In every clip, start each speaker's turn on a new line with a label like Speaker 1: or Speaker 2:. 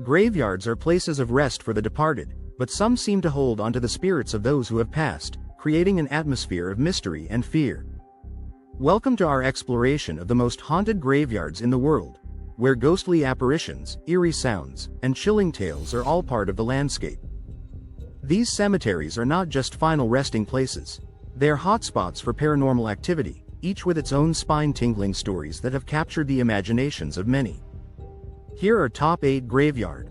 Speaker 1: Graveyards are places of rest for the departed, but some seem to hold onto the spirits of those who have passed, creating an atmosphere of mystery and fear. Welcome to our exploration of the most haunted graveyards in the world, where ghostly apparitions, eerie sounds, and chilling tales are all part of the landscape. These cemeteries are not just final resting places. They are hotspots for paranormal activity, each with its own spine-tingling stories that have captured the imaginations of many. Here are top 8 graveyard.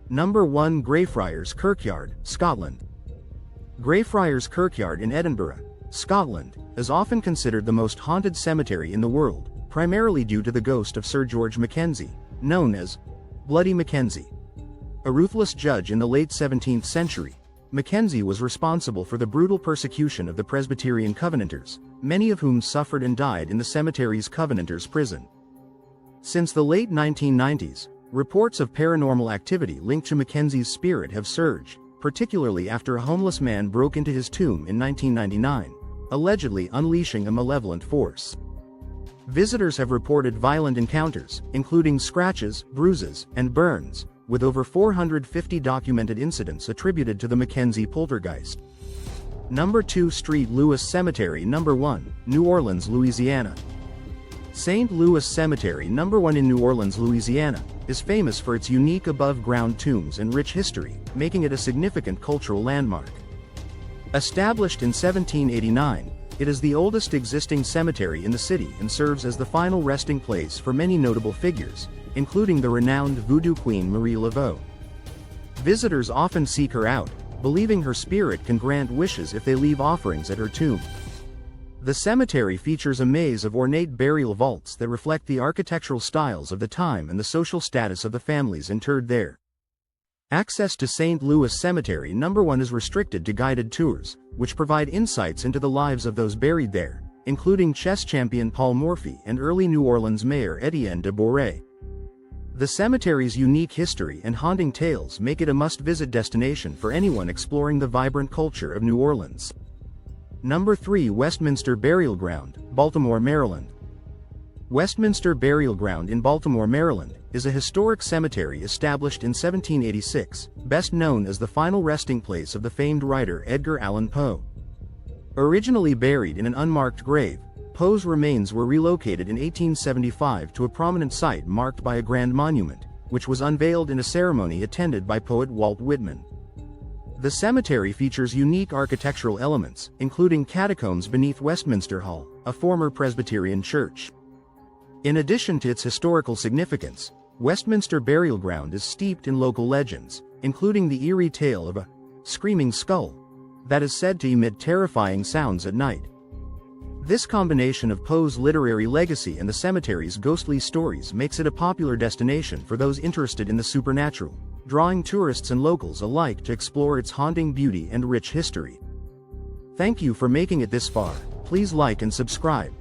Speaker 1: Number 1, Greyfriars Kirkyard, Scotland. Greyfriars Kirkyard in Edinburgh, Scotland, is often considered the most haunted cemetery in the world, primarily due to the ghost of Sir George Mackenzie, known as Bloody Mackenzie. A ruthless judge in the late 17th century, Mackenzie was responsible for the brutal persecution of the Presbyterian Covenanters, many of whom suffered and died in the cemetery's Covenanters prison. Since the late 1990s, reports of paranormal activity linked to Mackenzie's spirit have surged, particularly after a homeless man broke into his tomb in 1999, allegedly unleashing a malevolent force. Visitors have reported violent encounters, including scratches, bruises, and burns, with over 450 documented incidents attributed to the Mackenzie poltergeist. Number 2, St. Louis Cemetery. Number 1, New Orleans, Louisiana. St. Louis Cemetery, number 1 in New Orleans, Louisiana, is famous for its unique above-ground tombs and rich history, making it a significant cultural landmark. Established in 1789, it is the oldest existing cemetery in the city and serves as the final resting place for many notable figures, including the renowned voodoo queen Marie Laveau. Visitors often seek her out, believing her spirit can grant wishes if they leave offerings at her tomb. The cemetery features a maze of ornate burial vaults that reflect the architectural styles of the time and the social status of the families interred there. Access to St. Louis Cemetery number 1 is restricted to guided tours, which provide insights into the lives of those buried there, including chess champion Paul Morphy and early New Orleans Mayor Etienne de Boré. The cemetery's unique history and haunting tales make it a must-visit destination for anyone exploring the vibrant culture of New Orleans. Number 3, Westminster Burial Ground, Baltimore, Maryland. Westminster Burial Ground in Baltimore, Maryland, is a historic cemetery established in 1786, best known as the final resting place of the famed writer Edgar Allan Poe. Originally buried in an unmarked grave, Poe's remains were relocated in 1875 to a prominent site marked by a grand monument, which was unveiled in a ceremony attended by poet Walt Whitman. The cemetery features unique architectural elements, including catacombs beneath Westminster Hall, a former Presbyterian church. In addition to its historical significance, Westminster Burial Ground is steeped in local legends, including the eerie tale of a screaming skull that is said to emit terrifying sounds at night. This combination of Poe's literary legacy and the cemetery's ghostly stories makes it a popular destination for those interested in the supernatural, drawing tourists and locals alike to explore its haunting beauty and rich history. Thank you for making it this far. Please like and subscribe.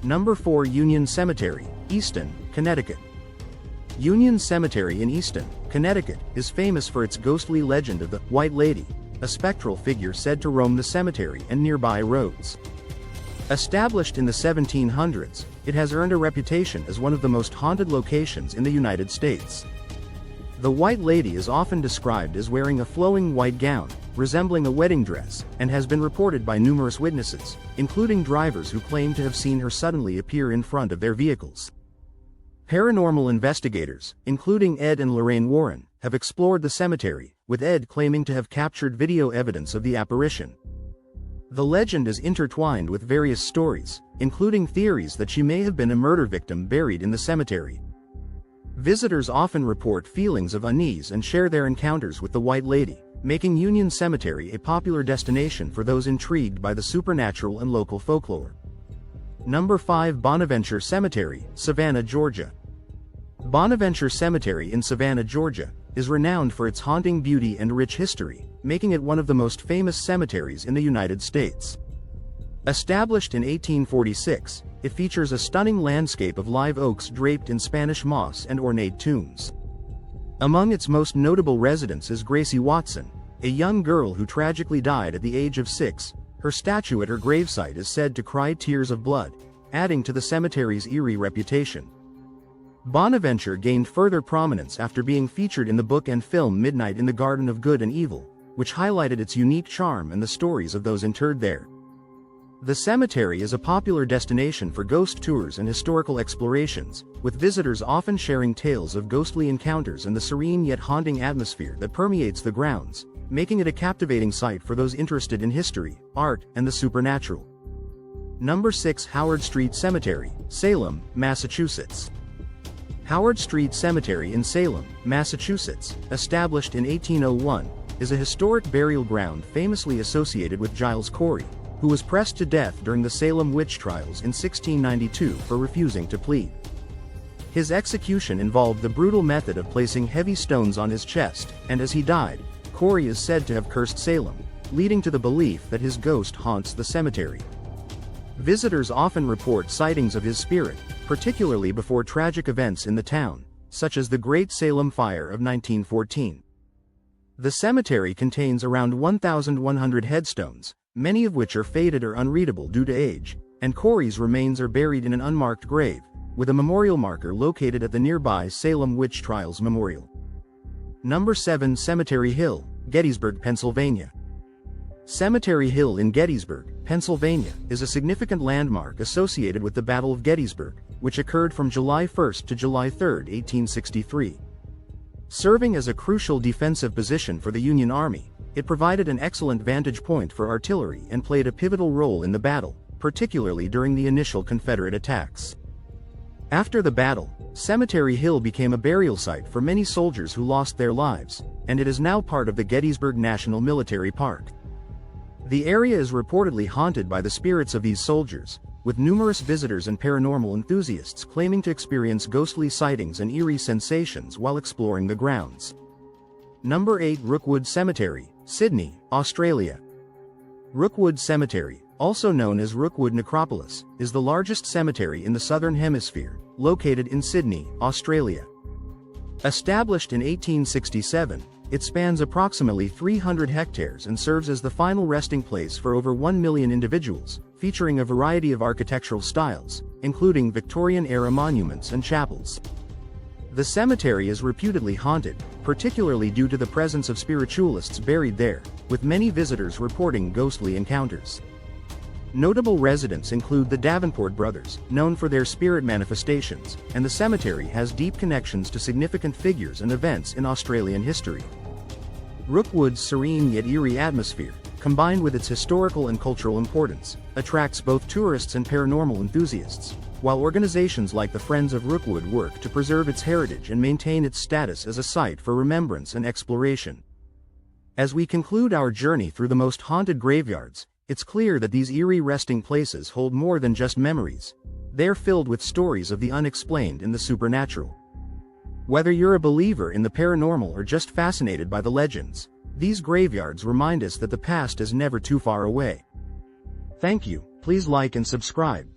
Speaker 1: Number 4, Union Cemetery, Easton, Connecticut. Union Cemetery in Easton, Connecticut, is famous for its ghostly legend of the White Lady, a spectral figure said to roam the cemetery and nearby roads. Established in the 1700s, it has earned a reputation as one of the most haunted locations in the United States. The White Lady is often described as wearing a flowing white gown, resembling a wedding dress, and has been reported by numerous witnesses, including drivers who claim to have seen her suddenly appear in front of their vehicles. Paranormal investigators, including Ed and Lorraine Warren, have explored the cemetery, with Ed claiming to have captured video evidence of the apparition. The legend is intertwined with various stories, including theories that she may have been a murder victim buried in the cemetery. Visitors often report feelings of unease and share their encounters with the White Lady, making Union Cemetery a popular destination for those intrigued by the supernatural and local folklore. Number 5, Bonaventure Cemetery, Savannah, Georgia. Bonaventure Cemetery in Savannah, Georgia, is renowned for its haunting beauty and rich history, making it one of the most famous cemeteries in the United States. Established in 1846, it features a stunning landscape of live oaks draped in Spanish moss and ornate tombs. Among its most notable residents is Gracie Watson, a young girl who tragically died at the age of 6. Her statue at her gravesite is said to cry tears of blood, adding to the cemetery's eerie reputation. Bonaventure gained further prominence after being featured in the book and film Midnight in the Garden of Good and Evil, which highlighted its unique charm and the stories of those interred there. The cemetery is a popular destination for ghost tours and historical explorations, with visitors often sharing tales of ghostly encounters and the serene yet haunting atmosphere that permeates the grounds, making it a captivating sight for those interested in history, art, and the supernatural. Number 6. Howard Street Cemetery, Salem, Massachusetts. Howard Street Cemetery in Salem, Massachusetts, established in 1801, is a historic burial ground famously associated with Giles Corey, who was pressed to death during the Salem witch trials in 1692 for refusing to plead. His execution involved the brutal method of placing heavy stones on his chest, and as he died, Corey is said to have cursed Salem, leading to the belief that his ghost haunts the cemetery. Visitors often report sightings of his spirit, particularly before tragic events in the town, such as the Great Salem Fire of 1914. The cemetery contains around 1,100 headstones, many of which are faded or unreadable due to age, and Corey's remains are buried in an unmarked grave, with a memorial marker located at the nearby Salem Witch Trials Memorial. Number 7. Cemetery Hill, Gettysburg, Pennsylvania. Cemetery Hill in Gettysburg, Pennsylvania, is a significant landmark associated with the Battle of Gettysburg, which occurred from July 1 to July 3, 1863. Serving as a crucial defensive position for the Union Army, it provided an excellent vantage point for artillery and played a pivotal role in the battle, particularly during the initial Confederate attacks. After the battle, Cemetery Hill became a burial site for many soldiers who lost their lives, and it is now part of the Gettysburg National Military Park. The area is reportedly haunted by the spirits of these soldiers, with numerous visitors and paranormal enthusiasts claiming to experience ghostly sightings and eerie sensations while exploring the grounds. Number 8. Rookwood Cemetery, Sydney, Australia. Rookwood Cemetery, also known as Rookwood Necropolis, is the largest cemetery in the Southern Hemisphere, located in Sydney, Australia. Established in 1867, it spans approximately 300 hectares and serves as the final resting place for over 1 million individuals, featuring a variety of architectural styles, including Victorian-era monuments and chapels. The cemetery is reputedly haunted, particularly due to the presence of spiritualists buried there, with many visitors reporting ghostly encounters. Notable residents include the Davenport brothers, known for their spirit manifestations, and the cemetery has deep connections to significant figures and events in Australian history. Rookwood's serene yet eerie atmosphere, combined with its historical and cultural importance, attracts both tourists and paranormal enthusiasts, while organizations like the Friends of Rookwood work to preserve its heritage and maintain its status as a site for remembrance and exploration. As we conclude our journey through the most haunted graveyards, it's clear that these eerie resting places hold more than just memories. They're filled with stories of the unexplained and the supernatural. Whether you're a believer in the paranormal or just fascinated by the legends, these graveyards remind us that the past is never too far away. Thank you. Please like and subscribe.